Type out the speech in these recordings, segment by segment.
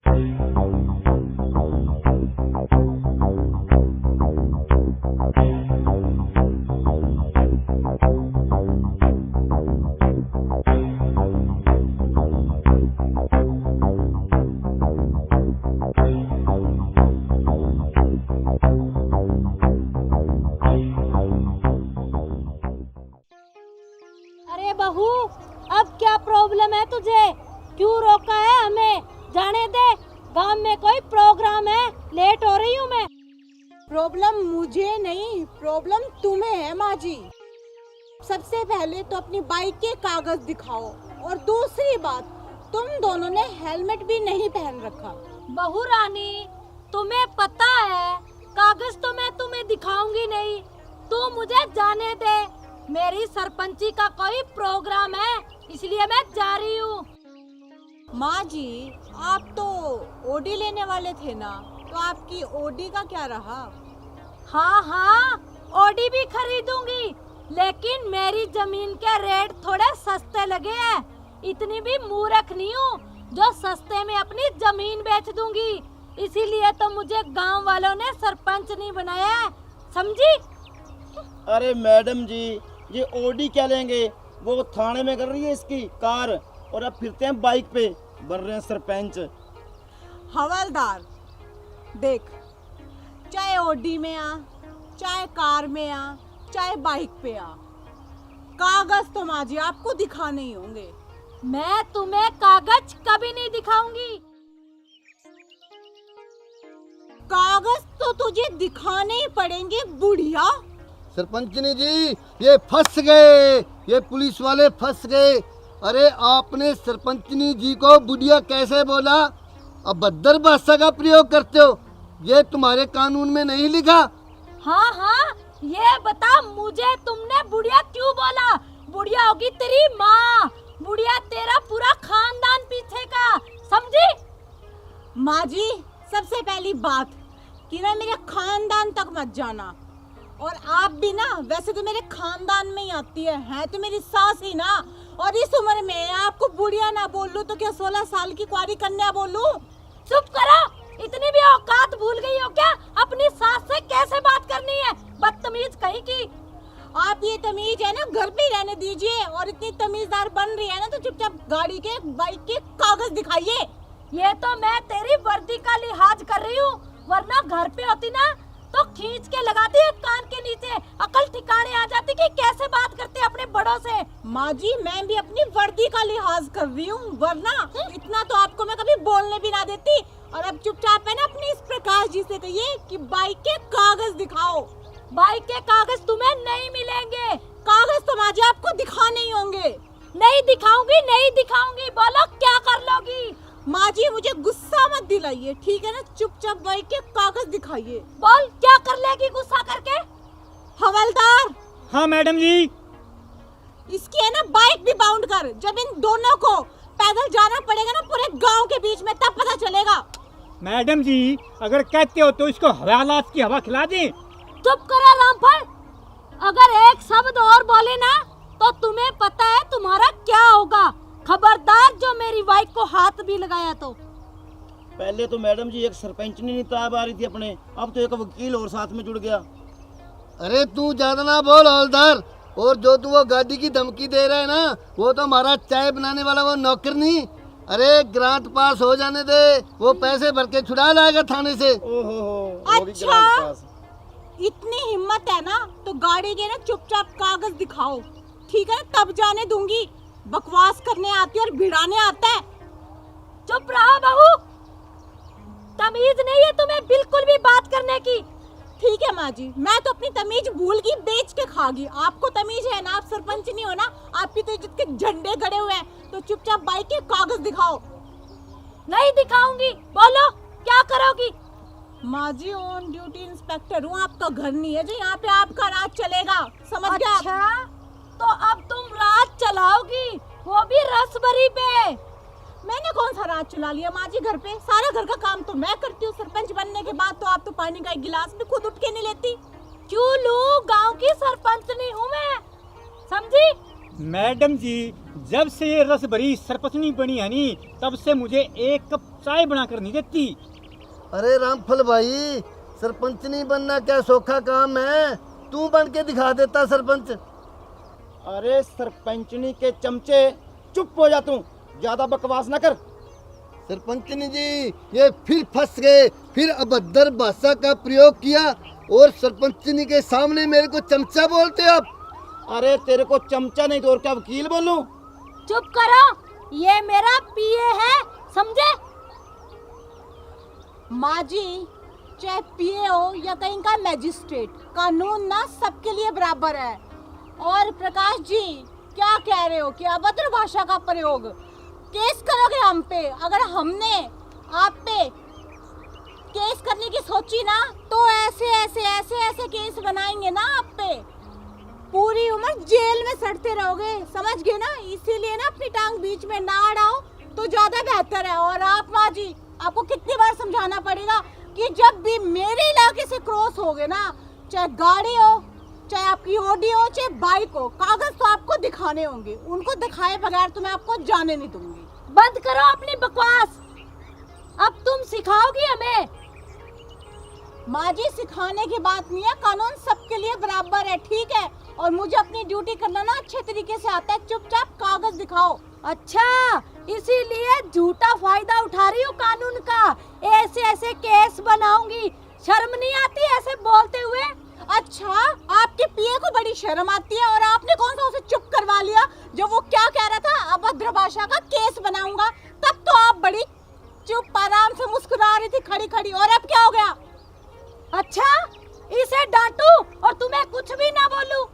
अरे बहू, अब क्या प्रॉब्लम है तुझे? क्यों रोका है हमें? जाने दे, गांव में कोई प्रोग्राम है, लेट हो रही हूँ मैं। प्रॉब्लम मुझे नहीं, प्रॉब्लम तुम्हें है माँ जी। सबसे पहले तो अपनी बाइक के कागज दिखाओ, और दूसरी बात, तुम दोनों ने हेलमेट भी नहीं पहन रखा। बहू रानी, तुम्हें पता है कागज तो मैं तुम्हें दिखाऊंगी नहीं, तू मुझे जाने दे। मेरी सरपंची का कोई प्रोग्राम है, इसलिए मैं जा रही हूँ। माँ जी, आप तो ओडी लेने वाले थे ना, तो आपकी ओडी का क्या रहा? हाँ हाँ, ओडी भी खरीदूंगी, लेकिन मेरी जमीन के रेट थोड़े सस्ते लगे हैं। इतनी भी मूर्ख नहीं हूँ जो सस्ते में अपनी जमीन बेच दूंगी। इसीलिए तो मुझे गांव वालों ने सरपंच नहीं बनाया है, समझी? अरे मैडम जी, ये ओडी क्या लेंगे? वो थाने में कर रही है इसकी कार, और अब फिरते हैं बाइक पे, बन रहे हैं सरपंच। हवलदार देख, चाहे ओडी में आ, चाहे कार में आ, चाहे बाइक पे आ, कागज तो माँ जी आपको दिखाने ही होंगे। मैं तुम्हें कागज कभी नहीं दिखाऊंगी। कागज तो तुझे दिखाने ही पड़ेंगे बुढ़िया। सरपंचनी जी, ये फंस गए, ये पुलिस वाले फंस गए। अरे आपने सरपंचनी जी को बुढ़िया कैसे बोला? अब भद्दर भाषा का प्रयोग करते हो, ये तुम्हारे कानून में नहीं लिखा। हाँ हाँ, ये बता मुझे, तुमने बुढ़िया क्यों बोला? बुढ़िया होगी तेरी माँ, बुढ़िया तेरा पूरा खानदान पीछे का, समझी? माँ जी, सबसे पहली बात कि ना मेरे खानदान तक मत जाना, और आप भी ना वैसे तो मेरे खानदान में ही आती है तो मेरी सास ही ना। और इस उम्र में आपको बुढ़िया ना बोलूं तो क्या 16 साल की कुंवारी कन्या बोलूं? चुप करो, इतनी भी औकात भूल गई हो क्या? अपनी सास से कैसे बात करनी है, बदतमीज कहीं की। आप ये तमीज है ना घर पे रहने दीजिए, और इतनी तमीजदार बन रही है ना तो चुपचाप गाड़ी के बाइक के कागज दिखाइए। ये तो मैं तेरी वर्दी का लिहाज कर रही हूँ, वरना घर पे होती ना तो खींच के लगाती है कान के नीचे, अकल ठिकाने आ जाती कि कैसे बात करते हैं अपने बड़ों से। माँ जी, मैं भी अपनी वर्दी का लिहाज कर रही हूँ, वरना इतना तो आपको मैं कभी बोलने भी ना देती। और अब चुपचाप है ना अपनी इस प्रकाश जी से कहिए कि बाइक के कागज दिखाओ। बाइक के कागज तुम्हें नहीं मिलेंगे। कागज तो माँ जी आपको दिखाने ही होंगे। नहीं दिखाऊंगी, नहीं दिखाऊंगी, बोलो क्या कर लोगी? माँ जी मुझे गुस्सा मत दिलाइए, ठीक है ना? चुपचाप बाइक के कागज दिखाइए। बोल क्या कर लेगी गुस्सा करके? हवलदार। हाँ मैडम जी। इसकी है ना बाइक भी बाउंड कर। जब इन दोनों को पैदल जाना पड़ेगा ना पूरे गांव के बीच में, तब पता चलेगा। मैडम जी, अगर कहते हो तो इसको हवालात की हवा खिला दें। चुप करो रामफल, अगर एक शब्द और बोले ना तो तुम्हें पता है तुम्हारा क्या होगा। खबरदार जो मेरी बाइक को हाथ भी लगाया तो। पहले तो मैडम जी एक सरपंच नहीं ताब आ रही थी अपने, अब तो एक वकील और साथ में जुड़ गया। अरे तू ज्यादा ना बोल हवलदार, और जो तू वो गाड़ी की धमकी दे रहा है ना, वो तो हमारा चाय बनाने वाला वो नौकर नहीं। अरे ग्रांट पास हो जाने दे, वो पैसे भर के छुड़ा लाएगा थाने से। ओहो, अच्छा, इतनी हिम्मत है ना तो गाड़ी के ना चुपचाप कागज दिखाओ, ठीक है? तब जाने दूंगी। बकवास करने आती है और भिड़ाने आता है। चुप रहो बहू, तमीज नहीं है तुम्हें बिल्कुल भी बात करने की। ठीक है माँ जी, मैं तो अपनी तमीज भूल गई, बेच के खा गई। आपको तमीज है ना, आप सरपंच नहीं हो ना, आपकी तो इज्जत के झंडे गड़े हुए हैं। तो चुपचाप बाइक के कागज दिखाओ। नहीं दिखाऊंगी, बोलो क्या करोगी? माँ जी ऑन ड्यूटी इंस्पेक्टर हूँ, आपका घर नहीं है जो यहाँ पे आपका राज चलेगा, समझ गया? अच्छा, तो अब तुम राज चलाओगी, वो भी रसभरी पे। मैंने कौन सा राज चला लिया माँ जी घर पे? सारा घर का काम तो मैं करती हूँ। सरपंच बनने के बाद तो आप तो पानी का एक गिलास भी खुद उठ के नहीं लेती। क्यों लूं, गांव की सरपंच नहीं हूँ मैं, समझी? मैडम जी, जब से ये रस भरी सरपंचनी बनी है नी, तब से मुझे एक कप चाय बनाकर नहीं देती। अरे रामफल भाई, सरपंच नहीं बनना क्या सौखा काम है? तू बन के दिखा देता सरपंच। अरे सरपंचनी के चमचे, चुप हो जा तू, ज्यादा बकवास ना कर। सरपंचनी जी, ये फिर फंस गए, फिर अभद्र भाषा का प्रयोग किया और सरपंचनी के सामने मेरे को चमचा बोलते हो आप। अरे तेरे को चमचा नहीं तो और क्या वकील बोलूं? चुप करो, ये मेरा पीए है, समझे? माँ जी, चाहे पीए हो या कहीं का मैजिस्ट्रेट, कानून ना सबके लिए बराबर है। और प्रकाश जी, क्या कह रहे हो कि अभद्र भाषा का प्रयोग? केस करोगे हम पे? अगर हमने आप पे केस करने की सोची ना, तो ऐसे ऐसे ऐसे ऐसे केस बनाएंगे ना आप पे, पूरी उम्र जेल में सड़ते रहोगे, समझ गए ना? इसीलिए ना अपनी टांग बीच में ना अड़ाओ तो ज्यादा बेहतर है। और आप माँ जी, आपको कितनी बार समझाना पड़ेगा कि जब भी मेरे इलाके से क्रॉस होगे ना, चाहे गाड़ी हो, चाहे आपकी ऑडी हो, चाहे बाइक हो, कागज तो आपको दिखाने होंगे। उनको दिखाए बगैर तो मैं आपको जाने नहीं दूंगी। बंद करो अपनी बकवास, अब तुम सिखाओगी हमें। माँ जी, सिखाने की बात नहीं है, कानून सबके लिए बराबर है, ठीक है? और मुझे अपनी ड्यूटी करना ना अच्छे तरीके से आता है। चुपचाप कागज दिखाओ। अच्छा, इसीलिए झूठा फायदा उठा रही हो कानून का, ऐसे ऐसे केस बनाऊंगी, शर्म नहीं आती ऐसे बोलते हुए? अच्छा, आपके पीए को बड़ी शर्म आती है और आपने कौन सा उसे चुप करवा लिया जब वो क्या कह रहा था, अभद्र भाषा का केस बनाऊंगा? तब तो आप बड़ी चुप आराम से मुस्कुरा रही थी खड़ी खड़ी, और अब क्या हो गया? अच्छा, इसे डांटू और तुम्हें कुछ भी ना बोलूं?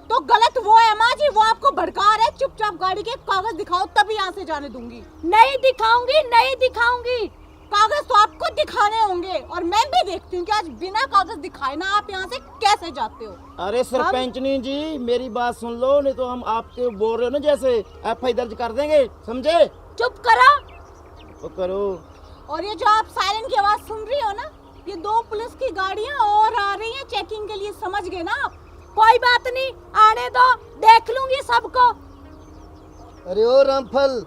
तो गलत वो है माँ जी, वो आपको भड़का रहा है। चुपचाप गाड़ी के कागज दिखाओ, तभी यहाँ से जाने दूंगी। नहीं दिखाऊंगी, नहीं दिखाऊंगी। कागज तो आपको दिखाने होंगे, और मैं भी देखती हूँ कि आज बिना कागज दिखाए ना आप यहाँ से कैसे जाते हो। अरे सरपंचनी जी, मेरी बात सुन लो, नहीं तो हम आपके बोल रहे हो ना जैसे एफआईआर दर्ज कर देंगे, समझे? चुप करो। तो करो। और ये जो आप सायरन की आवाज सुन रही हो ना, ये 2 पुलिस की गाड़ियाँ और आ रही हैं चेकिंग के लिए, समझ गए ना आप? कोई बात नहीं, आने दो, देख लूंगी सबको। अरे ओ रामफल,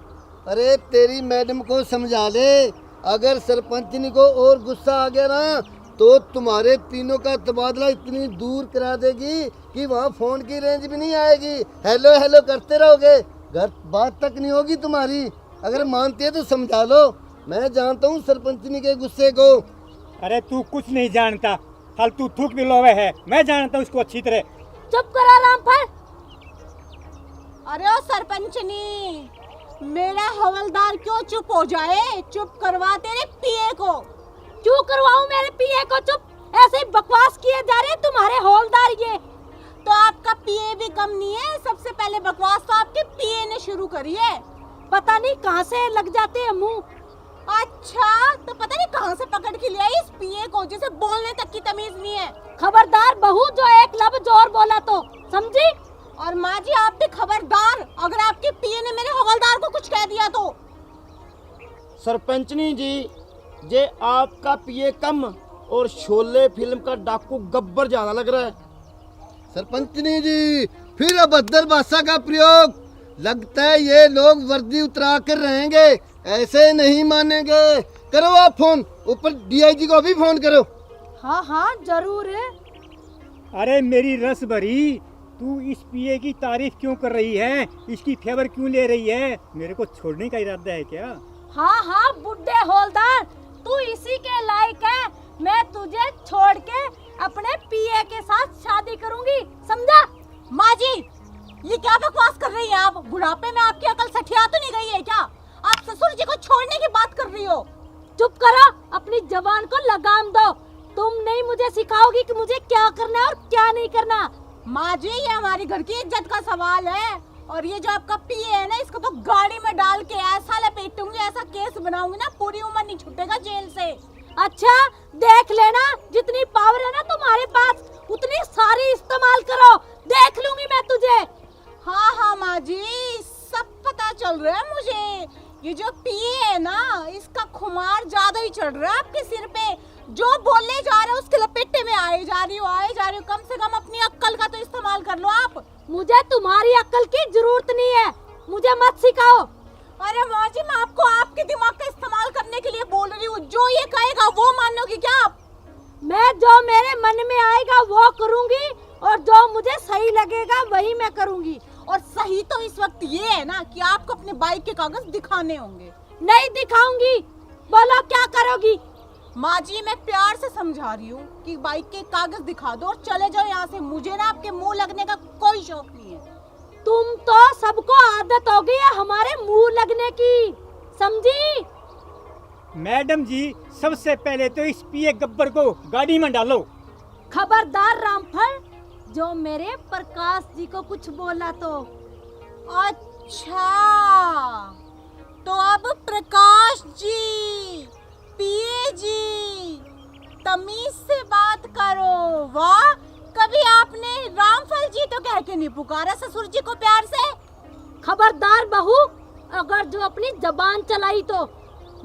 अरे तेरी मैडम को समझा ले, अगर सरपंचनी को और गुस्सा आ गया ना, तो तुम्हारे तीनों का तबादला इतनी दूर करा देगी कि वहाँ फोन की रेंज भी नहीं आएगी। हेलो हेलो करते रहोगे, घर बात तक नहीं होगी तुम्हारी। अगर मानती है तो समझा लो, मैं जानता हूँ सरपंचनी के गुस्से को। अरे तू कुछ नहीं जानता, फालतू थूक भी लोवे है, मैं जानता हूँ उसको अच्छी तरह। चुप करो रामफल। अरे ओ सरपंचनी, मेरा हवलदार क्यों चुप हो जाए? चुप करवा तेरे पीए को। क्यों करवाऊं मेरे पीए को चुप? ऐसे ही बकवास किए जा रहे हैं तुम्हारे हवलदार। ये तो आपका पीए भी कम नहीं है, सबसे पहले बकवास तो आपके पीए ने शुरू करी है। पता नहीं कहां से लग जाते हैं मुंह। अच्छा, तो पता नहीं कहां से पकड़ के लिया इस पीए को, जिसे बोलने तक की तमीज नहीं है। खबरदार बहू, जो एक लफ्ज और बोला तो, समझी? और माँ जी, आप भी खबरदार, अगर आपके पीए ने मेरे हवलदार को कुछ कह दिया तो। सरपंचनी जी, जे आपका पीए कम और शोले फिल्म का डाकू गब्बर ज्यादा लग रहा है। सरपंचनी जी, फिर अभद्र भाषा का प्रयोग। लगता है ये लोग वर्दी उतरा कर रहेंगे, ऐसे नहीं मानेंगे। करो आप फोन, ऊपर डीआईजी को भी फोन करो। हाँ हाँ जरूर है। अरे मेरी रस भरी, तू इस पीए की तारीफ क्यों कर रही है? इसकी फेवर क्यों ले रही है? मेरे को छोड़ने का इरादा है क्या? हाँ हाँ बुड्ढे हवलदार, तू इसी के लायक है। मैं तुझे छोड़ के अपने पीए के साथ शादी करूंगी, समझा? माँ जी, ये क्या बकवास कर रही हैं आप? बुढ़ापे में आपकी अकल सठिया तो नहीं गई है क्या? आप ससुर जी को छोड़ने की बात कर रही हो। चुप करो, अपनी जबान को लगाम दो। तुम नहीं मुझे सिखाओगी कि मुझे क्या करना है और क्या नहीं करना। माँ जी, ये हमारे घर की इज्जत का सवाल है, और ये जो आपका पीए है ना, इसको तो गाड़ी में डाल के ऐसा लपेटूंगी, ऐसा केस बनाऊंगी ना, पूरी उम्र नहीं छूटेगा जेल से। अच्छा, देख लेना, जितनी पावर है ना तुम्हारे पास, उतनी सारी इस्तेमाल करो, देख लूंगी मैं तुझे। हाँ हाँ माँ जी, सब पता चल रहा है मुझे। ये जो पीए है ना, इसका खुमार ज्यादा ही चढ़ रहा है आपके सिर पे। जो बोलने जा रहे हो उसके लपेटे में आए जा रही हो, आए जा रही हो। कम से कम अपनी अक्ल का तो इस्तेमाल कर लो आप। मुझे तुम्हारी अक्ल की जरूरत नहीं है, मुझे मत सिखाओ। अरे माँ जी, मैं आपको आपके दिमाग का इस्तेमाल करने के लिए बोल रही हूँ। जो ये कहेगा वो मानोगी क्या आप? मैं जो मेरे मन में आएगा वो करूंगी और जो मुझे सही लगेगा वही मैं करूंगी। और सही तो इस वक्त ये है ना कि आपको अपने बाइक के कागज दिखाने होंगे। नहीं दिखाऊंगी। बोलो क्या करोगी? माँ जी, मैं प्यार से समझा रही हूँ कि बाइक के कागज दिखा दो और चले जाओ यहाँ से। मुझे ना आपके मुंह लगने का कोई शौक नहीं है। तुम तो सबको आदत हो गई है हमारे मुंह लगने की, समझी? मैडम जी, सबसे पहले तो इस पिए गब्बर को गाड़ी में डालो। खबरदार रामफल, जो मेरे प्रकाश जी को कुछ बोला तो। अच्छा, तो अब प्रकाश जी, पिए जी, तमीज से बात करो। वाह, कभी आपने रामफल जी तो कह के नहीं पुकारा ससुर जी को प्यार से? खबरदार बहू, अगर जो अपनी जबान चलाई तो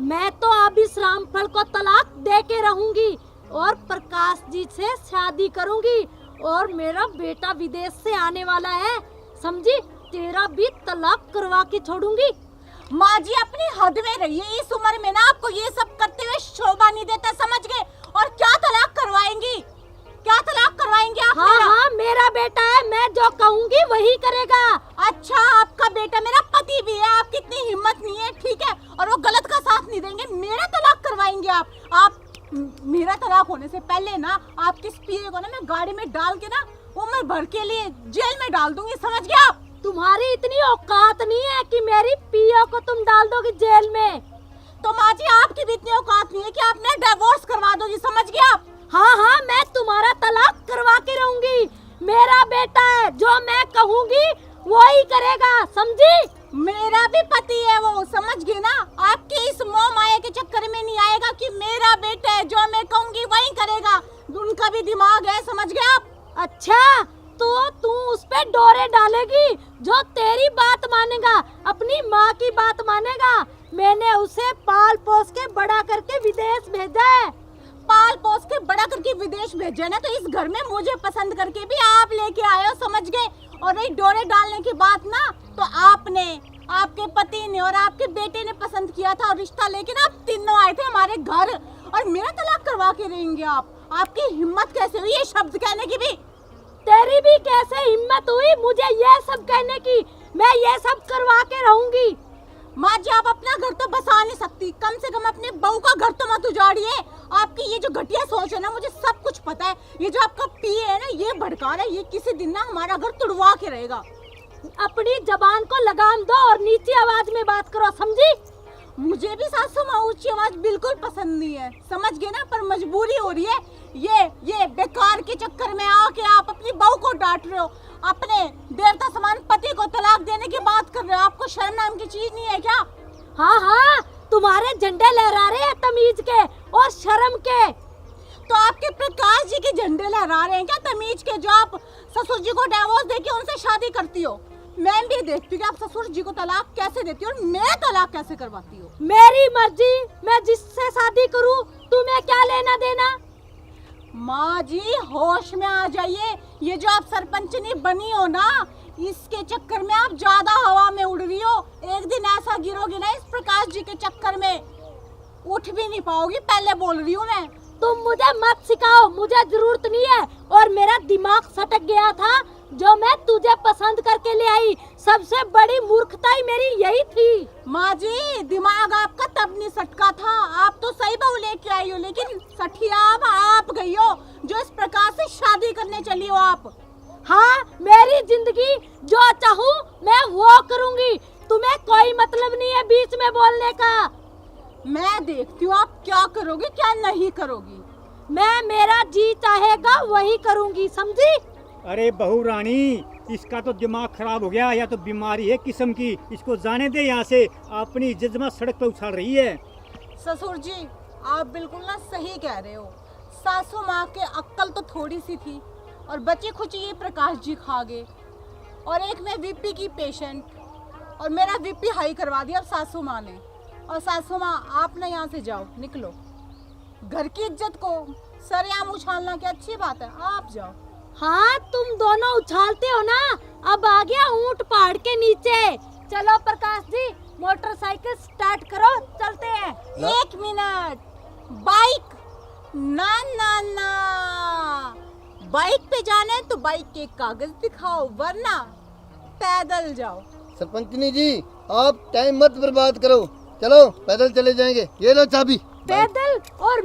मैं तो अब इस रामफल को तलाक दे के रहूंगी और प्रकाश जी से शादी करूंगी। और मेरा बेटा विदेश से आने वाला है, समझी? तेरा भी तलाक करवा के छोड़ूंगी। माँ जी, अपनी हद में रहिए। इस उम्र में ना आपको ये सब करते हुए शोभा नहीं देता, समझ गए? और क्या तलाक करवाएंगी? क्या तलाक करवाएंगे आप? हाँ हाँ, मेरा बेटा है, मैं जो कहूँगी वही करेगा। अच्छा, आपका बेटा मेरा पति भी है। आपकी इतनी हिम्मत नहीं है, ठीक है? और वो गलत का साथ नहीं देंगे। मेरा तलाक करवाएंगे आप? मेरा तलाक होने से पहले ना आपके पिए को ना मैं गाड़ी में डाल के ना उम्र भर के लिए जेल में डाल दूंगी, समझ गए आप? तुम्हारी इतनी औकात नहीं है कि मेरी पिया को तुम डाल दोगे जेल में। तो माँ जी, आपकी भी इतनी औकात नहीं है कि आप ना डिवोर्स करवा दोगी, समझ गए आप? हाँ हाँ, मैं तुम्हारा तलाक करवा के रहूंगी। मेरा बेटा है, जो मैं कहूँगी वो ही करेगा, समझी? मेरा भी पति है वो, समझ गए ना? आपके इस मोह माया के चक्कर में नहीं आएगा कि मेरा बेटा है, जो मैं कहूँगी वही करेगा। उनका भी दिमाग है, समझ गए आप? अच्छा, तो तू उस पे डोरे डालेगी जो तेरी बात मानेगा, अपनी माँ की बात मानेगा। मैंने उसे पाल पोस के बड़ा करके विदेश भेजा है। पाल पोस के बड़ा करके विदेश भेजा ना, तो इस घर में मुझे पसंद करके भी आप लेके आए हो, समझ गए? और रही डोरे डालने की बात ना, तो आपने, आपके पति ने और आपके बेटे ने पसंद किया था और रिश्ता लेके ना आप तीनों आए थे हमारे घर, और मेरा तलाक करवा के रहेंगे आप? आपकी हिम्मत कैसे हुई ये शब्द कहने की भी? तेरी भी कैसे हिम्मत हुई मुझे ये सब कहने की? मैं ये सब करवा के रहूंगी। माँ जी, आप अपना घर तो बसा नहीं सकती, कम से कम अपने बहू का घर तो मत उजाड़िए। आपकी ये जो घटिया सोच है ना, मुझे सब कुछ पता है। ये जो आपका पिए है ना, ये भड़का रहा है, ये किसी दिन ना हमारा घर तुड़वा के रहेगा। अपनी जबान को लगाम दो और नीची आवाज में बात करो, समझी? मुझे भी सासू माँ ऊंची आवाज बिल्कुल पसंद नहीं है, समझ गए ना? पर मजबूरी हो रही है। ये बेकार के चक्कर में आके आप अपनी बहू को डांट रहे हो, अपने देवता समान पति को तलाक देने की बात कर रहे हो। आपको शर्म नाम की चीज नहीं है क्या? हाँ हाँ, तुम्हारे झंडे लहरा रहे हैं तमीज के और शर्म के। तो आपके प्रकाश जी के झंडे लहरा रहे हैं क्या तमीज के, जो आप ससुर जी को डिवोर्स देके उनसे शादी करती हो? मैं भी देखती हूँ कि आप ससुर जी को तलाक कैसे देती हो और मैं तलाक कैसे करवाती हो। मेरी मर्जी, मैं जिससे शादी करूँ, तुम्हें क्या लेना देना? माँ जी, होश में आ जाइए। ये जो आप सरपंचनी बनी हो ना, इसके चक्कर में आप ज्यादा हवा में उड़ रही हो। एक दिन ऐसा गिरोगी ना इस प्रकाश जी के चक्कर में, उठ भी नहीं पाओगी। पहले बोल रही हूँ मैं। तुम मुझे मत सिखाओ, मुझे जरूरत नहीं है। और मेरा दिमाग सटक गया था जो मैं तुझे पसंद करके ले आई। सबसे बड़ी मूर्खता ही मेरी यही थी। माँ जी, दिमाग आपका तब नहीं सटका था। आप तो सही बहू लेके आई हो, लेकिन सठिया आप गई हो जो इस प्रकार से शादी करने चली हो आप। हाँ, मेरी जिंदगी जो चाहूँ मैं वो करूँगी। तुम्हें कोई मतलब नहीं है बीच में बोलने का। मैं देखती हूँ आप क्या करोगी क्या नहीं करोगी। मैं, मेरा जी चाहेगा वही करूँगी, समझी? अरे बहू रानी, इसका तो दिमाग खराब हो गया, या तो बीमारी है किस्म की। इसको जाने दे यहाँ से। अपनी इज्जत में सड़क पर उछाल रही है। ससुर जी, आप बिल्कुल ना सही कह रहे हो। सासू माँ के अक्ल तो थोड़ी सी थी और बची खुची ये प्रकाश जी खा गए। और एक मैं वीपी की पेशेंट, और मेरा वीपी हाई करवा दिया अब सासू माँ ने। और सासू माँ, आप ना यहाँ से जाओ, निकलो। घर की इज्जत को सरेआम उछालना क्या अच्छी बात है? आप जाओ। हाँ, तुम दोनों उछालते हो ना। अब आ गया ऊंट पहाड़ के नीचे। चलो प्रकाश जी, मोटरसाइकिल स्टार्ट करो, चलते हैं। 1 मिनट, बाइक ना ना ना, बाइक पे जाना है तो बाइक के कागज दिखाओ, वरना पैदल जाओ। सरपंचनी जी आप टाइम मत बर्बाद करो, चलो पैदल चले जाएंगे। ये लो चाबी। पैदल? और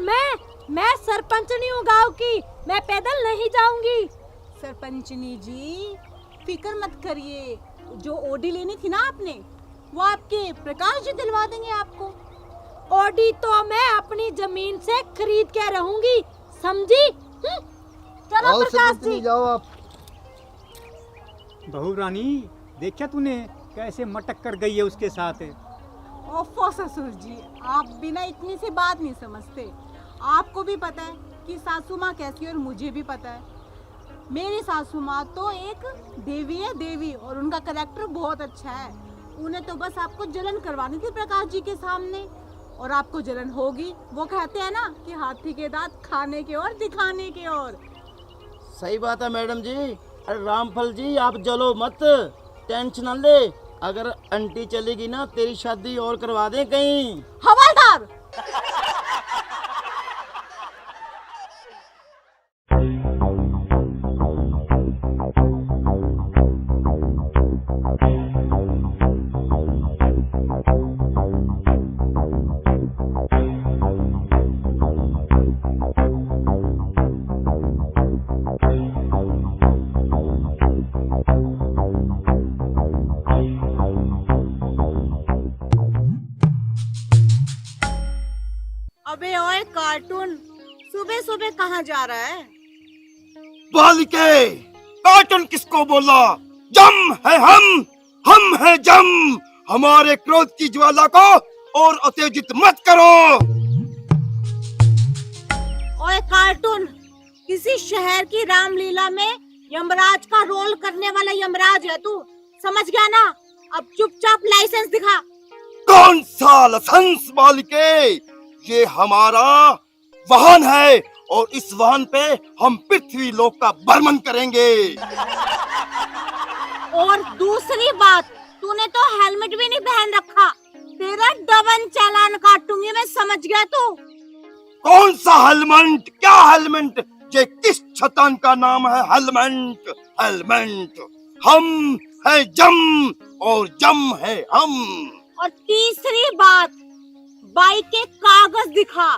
मैं सरपंच नहीं हूँ गाँव की, मैं पैदल नहीं जाऊंगी। सरपंचनी जी फिक्र मत करिए, जो ओडी लेनी थी ना आपने, वो आपके प्रकाश जी दिलवा देंगे आपको। ओडी तो मैं अपनी जमीन से खरीद के रहूंगी, समझी? चलो आओ प्रकाश सरपंचनी जी। जाओ आप। बहू रानी, देखा तूने कैसे मटक कर गई है उसके साथ। ओफो ससुर जी, आप बिना इतनी सी बात नहीं समझते। आपको भी पता है कि सासू माँ कैसी है और मुझे भी पता है। मेरी सासू माँ तो एक देवी है, देवी, और उनका कैरेक्टर बहुत अच्छा है। उन्हें तो बस आपको जलन करवानी थी प्रकाश जी के सामने, और आपको जलन होगी। वो कहते हैं ना कि हाथी के दांत खाने के और दिखाने के और। सही बात है मैडम जी। अरे रामफल जी आप जलो मत, टेंशन न ले। अगर आंटी चलेगी ना तेरी शादी और करवा दें कहीं। हवलदार! अबे ओए कार्टून, सुबह सुबह कहाँ जा रहा है? बालिके, कार्टून किसको बोला? जम है हम है जम। हमारे क्रोध की ज्वाला को और उत्तेजित मत करो। ओए कार्टून, किसी शहर की रामलीला में यमराज का रोल करने वाला यमराज है तू, समझ गया ना? अब चुपचाप लाइसेंस दिखा। कौन सा लाइसेंस बालिके? ये हमारा वाहन है और इस वाहन पे हम पृथ्वी लोक का भ्रमण करेंगे। और दूसरी बात, तूने तो हेलमेट भी नहीं पहन रखा। तेरा डबल चालान काटूंगी मैं, समझ गया तू? कौन सा हेलमेट? क्या हेलमेट? ये किस शैतान का नाम है हेलमेट? हेलमेट हम है जम और जम है हम। और तीसरी बात, बाइक के कागज दिखा,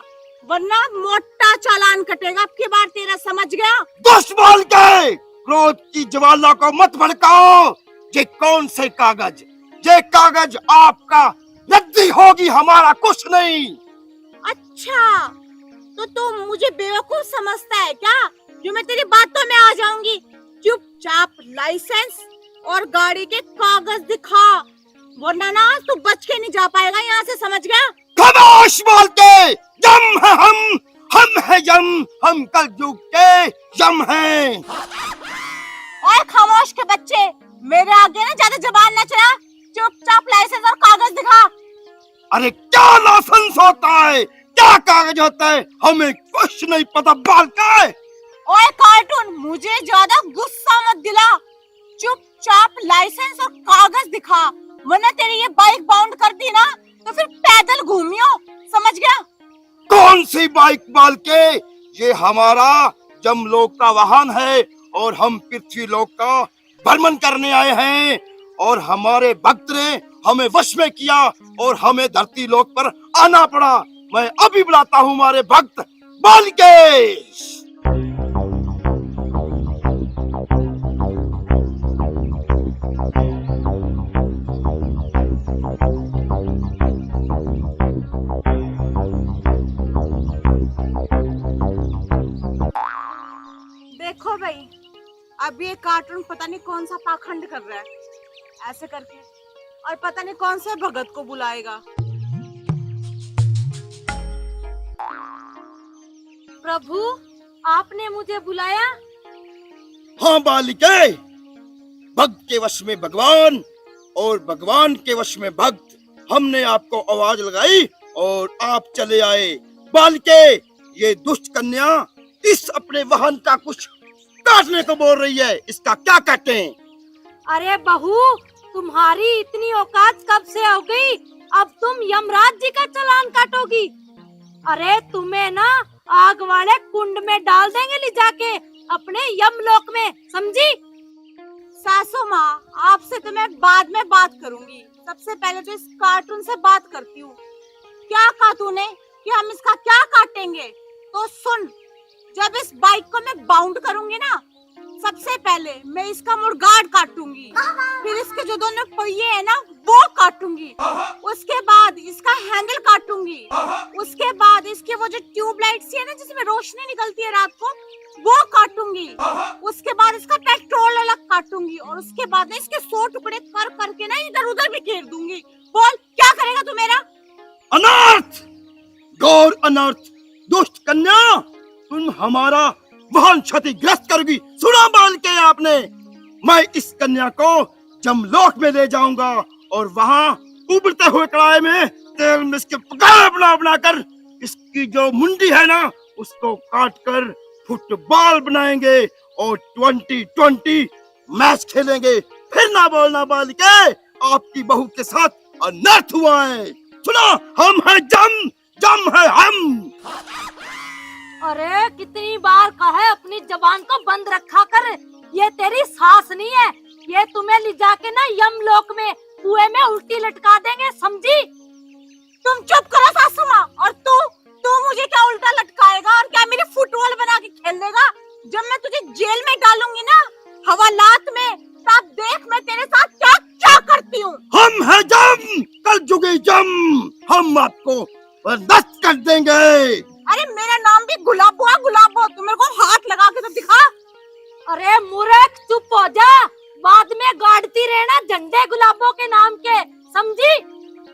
वरना मोटा चालान कटेगा अब की बार तेरा, समझ गया? बस बालिके, क्रोध की ज्वाला को मत भड़काओ। ये कौन से कागज? ये कागज आपका रद्दी होगी, हमारा कुछ नहीं। अच्छा, तो तू मुझे बेवकूफ समझता है क्या, जो मैं तेरी बातों में आ जाऊंगी? चुपचाप लाइसेंस और गाड़ी के कागज दिखा, वरना ना तू बच के नहीं जा पाएगा यहाँ से, समझ गया? खामोश बालिके, जम है हम है जम, हम कल युग के जम हैं। ओए खामोश के बच्चे, मेरे आगे ना ज्यादा जबान न चला। चुपचाप लाइसेंस और कागज दिखा। अरे क्या लाइसेंस होता है, क्या कागज होता है, हमें कुछ नहीं पता बालिके। ओए कार्टून, मुझे ज्यादा गुस्सा मत दिला। चुपचाप लाइसेंस और कागज दिखा, वरना तेरी ये बाइक बाउंड कर दी ना तो फिर पैदल घूमियो, समझ गया? कौन सी बाइक बालिके? ये हमारा जमलोक का वाहन है और हम पृथ्वी लोक का भ्रमण करने आए हैं, और हमारे भक्त ने हमें वश में किया और हमें धरती लोक पर आना पड़ा। मैं अभी बुलाता हूँ हमारे भक्त बालिके। देखो भाई, अब ये कार्टून पता नहीं कौन सा पाखंड कर रहा है ऐसे करके, और पता नहीं कौन से भगत को बुलाएगा। प्रभु, आपने मुझे बुलाया? हाँ बालिके, भक्त के वश में भगवान और भगवान के वश में भक्त। हमने आपको आवाज लगाई और आप चले आए। बालिके, ये दुष्ट कन्या इस अपने वाहन का कुछ काटने को बोल रही है, इसका क्या काटें? अरे बहू, तुम्हारी इतनी औकात कब से हो गई? अब तुम यमराज जी का चालान काटोगी। अरे तुम्हें ना आग वाले कुंड में डाल देंगे ले जाके अपने यमलोक में, समझी? सासू माँ, आपसे तो मैं बाद में बात करूंगी। सबसे पहले तो इस कार्टून से बात करती हूँ। क्या कहा तूने कि हम इसका क्या काटेंगे? तो सुन, जब इस बाइक को मैं बाउंड करूंगी ना, सबसे पहले मैं इसका मुड़गार्ड काटूंगी, फिर इसके जो दोनों पहिए है ना वो काटूंगी, उसके बाद इसका हैंडल काटूंगी, उसके बाद इसके वो जो ट्यूबलाइट्स है ना जिसमें रोशनी निकलती है रात को, वो काटूंगी, उसके बाद इसका पेट्रोल अलग काटूंगी, और उसके बाद इसके 100 टुकड़े कर करके ना इधर उधर बिखेर दूंगी। बोल, क्या करेगा तू मेरा? अनर्थ, गौर अनर्थ, दुष्ट कन्या, तुम हमारा वाहन क्षतिग्रस्त करोगी। सुना बाल के आपने? मैं इस कन्या को जमलोक में ले जाऊंगा और वहां उबलते हुए कढ़ाई में तेल में इसके पकाए बना कर इसकी जो मुंडी है ना उसको काट कर फुटबॉल बनाएंगे और 2020 मैच खेलेंगे। फिर ना बोलना बालिके, आपकी बहू के साथ अनर्थ हुआ है। सुनो, हम हैं जम, जम है हम। अरे कितनी बार कहा है अपनी जबान को बंद रखा कर। ये तेरी सास नहीं है, ये तुम्हें ले जाके ना यमलोक में कुएं में उल्टी लटका देंगे, समझी? तुम चुप करो सासू माँ। और तू मुझे क्या उल्टा लटकाएगा और क्या मेरे फुटबॉल बना के खेल देगा? जब मैं तुझे जेल में डालूंगी ना हवालात में, तब देख मैं तेरे साथ क्या क्या करती हूँ। हम हैं जम, कल जुगे जम, हम आपको बर्दाश्त कर देंगे। अरे मेरा नाम भी गुलाबो है, गुलाबो। तू मेरे को हाथ लगा के तो दिखा। अरे मूर्ख, चुप हो जा, बाद में गाड़ती रहना झंडे गुलाबों के नाम के, समझी?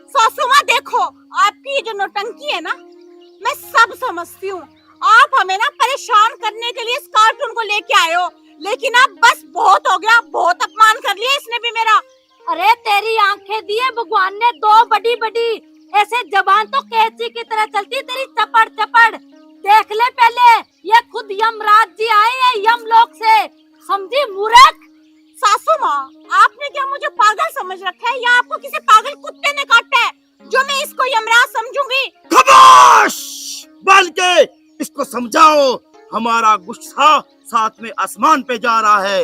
सासू माँ देखो, आपकी ये जो नौटंकी है ना, मैं सब समझती हूँ। आप हमें ना परेशान करने के लिए इस कार्टून को लेके आए हो, लेकिन अब बस बहुत हो गया, बहुत अपमान कर लिया इसने भी मेरा। अरे तेरी आंखें दिए भगवान ने दो बड़ी बड़ी, ऐसे जबान तो कैंची की तरह चलती तेरी, चपड़ चपड़। देख ले पहले, ये खुद यमराज जी आए हैं यमलोक से, समझी मूर्ख? सासू माँ, आपने क्या मुझे पागल समझ रखा है, या आपको किसी पागल कुत्ते ने काटा है जो मैं इसको यमराज समझूंगी? खमोश! बालिके, इसको समझाओ, हमारा गुस्सा सातवें आसमान पे जा रहा है।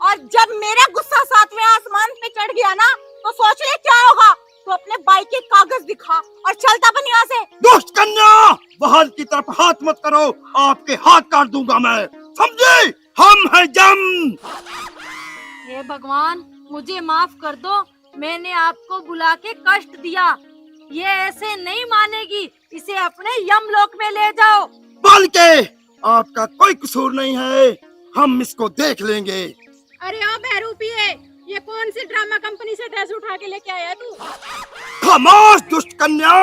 और जब मेरा गुस्सा सातवें आसमान पे चढ़ गया ना, तो सोच ले क्या होगा। तो अपने बाइक के कागज दिखा और चलता बन यहाँ से। दुष्ट कन्या, वाहन की तरफ हाथ मत करो, आपके हाथ काट दूंगा मैं, समझे? हम हैं जम। हे भगवान, मुझे माफ कर दो, मैंने आपको बुला के कष्ट दिया। ये ऐसे नहीं मानेगी, इसे अपने यमलोक में ले जाओ। बालिके, आपका कोई कसूर नहीं है, हम इसको देख लेंगे। अरे ओ बहरूपिये, ये कौन सी ड्रामा कंपनी से ड्रेस उठा के लेके आया तू? खामोश दुष्ट कन्या,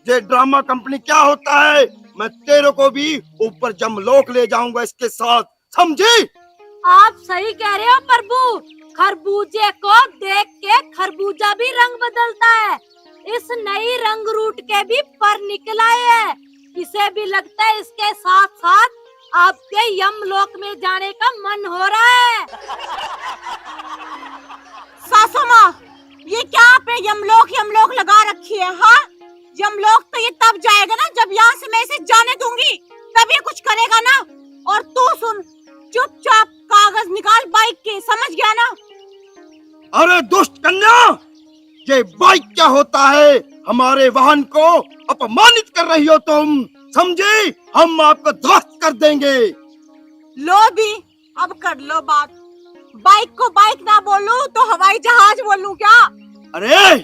ये ड्रामा कंपनी क्या होता है? मैं तेरे को भी ऊपर जमलोक ले जाऊंगा इसके साथ, समझी? आप सही कह रहे हो प्रभु, खरबूजे को देख के खरबूजा भी रंग बदलता है। इस नई रंग रूट के भी पर निकल आए हैं, इसे भी लगता है इसके साथ साथ आपके यमलोक में जाने का मन हो रहा है। सासू माँ, ये क्या आपने यमलोक लगा रखी है? हाँ, यमलोक तो ये तब जाएगा ना जब यहाँ से मैं इसे जाने दूंगी, तब ये कुछ करेगा ना। और तू सुन, चुपचाप कागज निकाल बाइक के, समझ गया ना? अरे दुष्ट कन्या, ये बाइक क्या होता है? हमारे वाहन को अपमानित कर रही हो तुम, समझी? हम आपको ध्वस्त कर देंगे। लो भी, अब कर लो बात। बाइक को बाइक ना बोलूं तो हवाई जहाज बोलूं क्या? अरे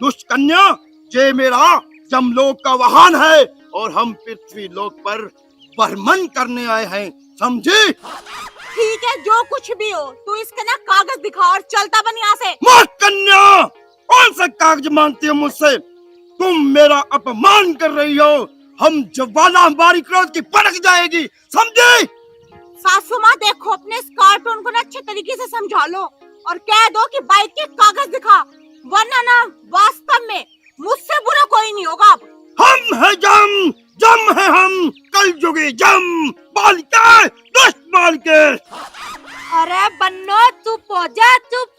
दुष्ट कन्या, ये मेरा जमलोक का वाहन है और हम पृथ्वी लोक पर भ्रमण करने आए हैं, समझी? ठीक है, जो कुछ भी हो, तू इसका ना कागज दिखा और चलता बन यहाँ से। मत कन्या, कौन सा कागज मांगती हो मुझसे? तुम मेरा अपमान कर रही हो, हम ज्वाला हमारी क्रोध की भड़क जाएगी, समझी? सासू माँ देखो, अपने इस कार्टून को ना अच्छे तरीके से समझा लो और कह दो कि बाइक के कागज दिखा, वरना ना वास्तव में मुझसे बुरा कोई नहीं होगा। अब हम है जम, जम है हम, कल जुगे जम, बालिके, दुष्ट बालिके। अरे बन्नो, चुप हो जा, चुप।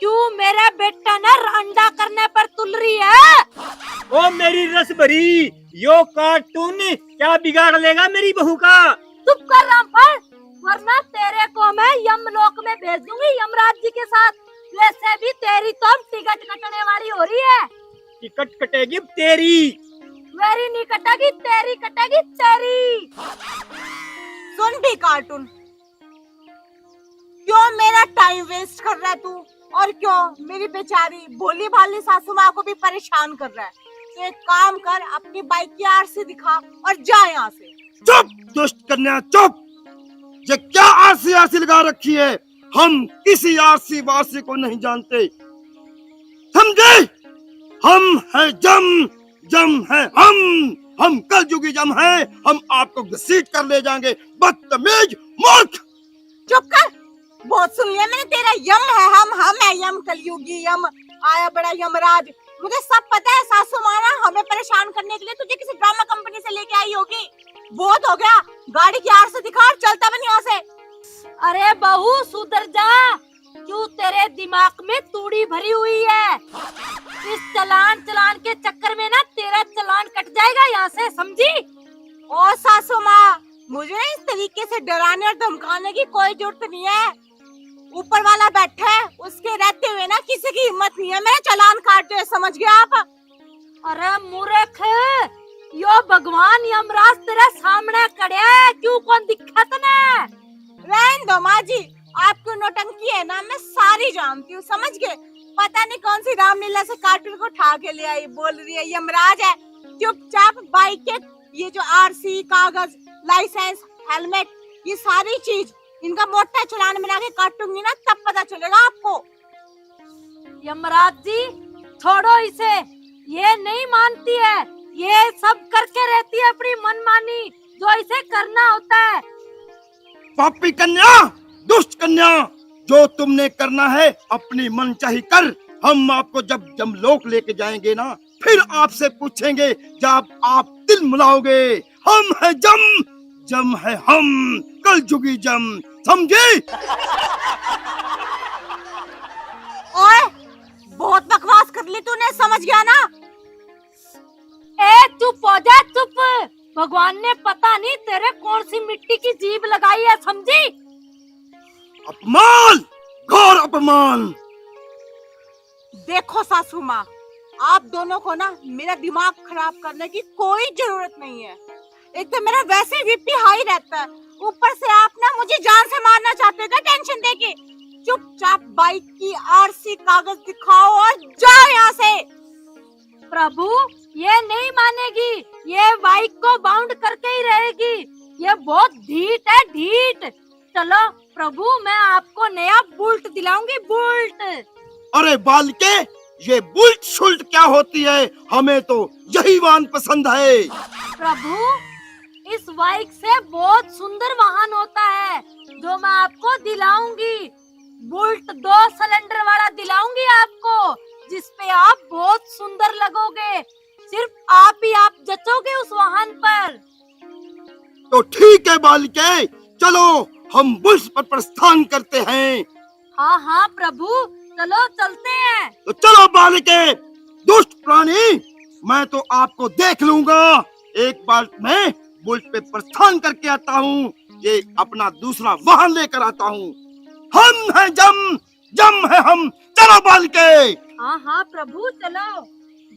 क्यों मेरे बेटा ने अंडा करने पर तुल रही है? ओ मेरी रस भरी, यो कार्टून क्या बिगाड़ लेगा मेरी बहू का? चुप कर रामफल, वरना तेरे को मैं यमलोक में भेज दूंगी यमराज जी के साथ। वैसे भी तेरी तो टिकट कटने वाली हो रही है। टिकट कटेगी तेरी। मेरी नहीं कटेगी, तेरी कटेगी, तेरी। सुन भी कार्टून, क्यों मेरा टाइम वेस्ट कर रहा है तू, और क्यों मेरी बेचारी भोली भाली सासू माँ को भी परेशान कर रहा है? तो एक काम कर, अपनी बाइक की आरसी दिखा और जा यहाँ से। चुप दुष्ट कन्या चुप। ये क्या आरसी आरसी लगा रखी है? हम किसी आरसी वारसी को नहीं जानते, समझे? हम हैं जम, जम है हम कल जुगी जम है। हम आपको घसीट कर ले जाएंगे, बदतमीज मूर्ख। चुप कर, बहुत सुन लिया मैंने तेरा। यम है हम है यम, कलयुगी यम, आया बड़ा यमराज। मुझे सब पता है, सासू माँ ना हमें परेशान करने के लिए तुझे किसी ड्रामा कंपनी से लेके आई होगी। बहुत हो गया, गाड़ी की आर से दिखा और चलता बन यहाँ से। अरे बहू सुधर जा, क्यों तेरे दिमाग में तूड़ी भरी हुई है? इस चलान के चक्कर में ना तेरा चलान कट जाएगा यहाँ से, समझी? और सासू माँ, मुझे ना इस तरीके से डराने और धमकाने की कोई जरूरत नहीं है। ऊपर वाला बैठा है, उसके रहते हुए ना किसी की हिम्मत नहीं है मेरा चलान काटते, समझ गया आप? अरे मूर्ख, यो भगवान यमराज तेरे सामने खड़े है, क्यों कौन दिक्कत ने? रहने दो माँ जी, आपकी नौटंकी है ना मैं सारी जानती हूँ, समझ गए? पता नहीं कौन सी रामलीला से कार्टून को उठा के ले आई, बोल रही है यमराज है। चुपचाप बाइक के ये जो आरसी, कागज, लाइसेंस, हेलमेट, ये सारी चीज इनका मोटा चलान बना के काटूंगी ना, तब पता चलेगा आपको। यमराज जी छोड़ो इसे, ये नहीं मानती है, ये सब करके रहती है अपनी मनमानी, जो इसे करना होता है। पापी कन्या, दुष्ट कन्या, जो तुमने करना है अपनी मनचाही कर। हम आपको जब जमलोक लेके जाएंगे ना, फिर आपसे पूछेंगे जब आप दिल मिलाओगे। हम है जम, जम है हम, कल जुगी जम, समझे? ओए, बहुत बकवास कर ली तूने, समझ गया ना? ए चुप हो जा, चुप। भगवान ने पता नहीं तेरे कौन सी मिट्टी की जीभ लगाई है, समझी? अपमान, घोर अपमान। देखो सासू माँ, आप दोनों को ना मेरा दिमाग खराब करने की कोई जरूरत नहीं है। एक तो मेरा वैसे बीपी हाई रहता है, ऊपर से आप ना मुझे जान से मारना चाहते हो क्या टेंशन देके? चुपचाप बाइक की आरसी, कागज दिखाओ और जाओ यहाँ से। प्रभु ये नहीं मानेगी, ये बाइक को बाउंड करके ही रहेगी, ये बहुत ढीठ है, ढीठ। चलो प्रभु, मैं आपको नया बुल्ट दिलाऊंगी, बुल्ट। अरे बालके, ये बुल्ट शुल्ट क्या होती है? हमें तो यही वाहन पसंद है। प्रभु इस बाइक से बहुत सुंदर वाहन होता है, जो मैं आपको दिलाऊंगी। बुल्ट 2 सिलेंडर वाला दिलाऊंगी आपको, जिसपे आप बहुत सुंदर लगोगे। सिर्फ आप ही आप जचोगे उस वाहन पर। तो ठीक है बालिके, चलो हम बुल्ट पर प्रस्थान करते हैं। हाँ हाँ प्रभु, चलो चलते हैं। तो चलो बालिके, दुष्ट प्राणी, मैं तो आपको देख लूंगा। एक बार मैं बुल्ट पे प्रस्थान करके आता हूँ, ये अपना दूसरा वाहन लेकर आता हूँ। हम हैं जम, जम है हम, चलो बालिके। हाँ हाँ प्रभु चलो।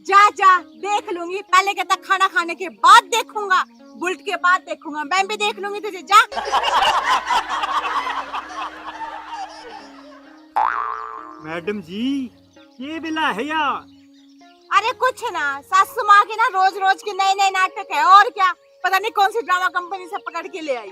जा जा, देख लूंगी। पहले कहता खाना खाने के बाद देखूंगा, बुल्ट के बाद देखूंगा। मैं भी देख लूंगी तुझे, जा। मैडम जी, ये बिला है या? अरे कुछ ना, सासू माँ के ना रोज रोज के नए नए नाटक है, और क्या। पता नहीं कौन सी ड्रामा कंपनी से पकड़ के ले आई।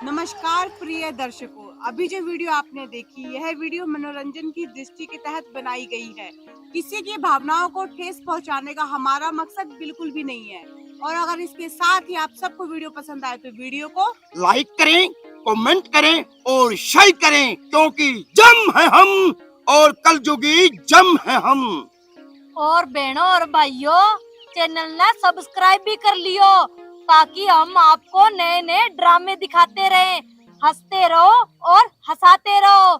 नमस्कार प्रिय दर्शकों, अभी जो वीडियो आपने देखी, यह वीडियो मनोरंजन की दृष्टि के तहत बनाई गई है। किसी की भावनाओं को ठेस पहुंचाने का हमारा मकसद बिल्कुल भी नहीं है। और अगर इसके साथ ही आप सबको वीडियो पसंद आए तो वीडियो को लाइक करें, कमेंट करें और शेयर करें, क्योंकि जम है हम और कल जुगी जम है हम। और बहनों और भाइयों, चैनल ने सब्सक्राइब भी कर लियो, ताकि हम आपको नए नए ड्रामे दिखाते रहें। हंसते रहो और हंसाते रहो।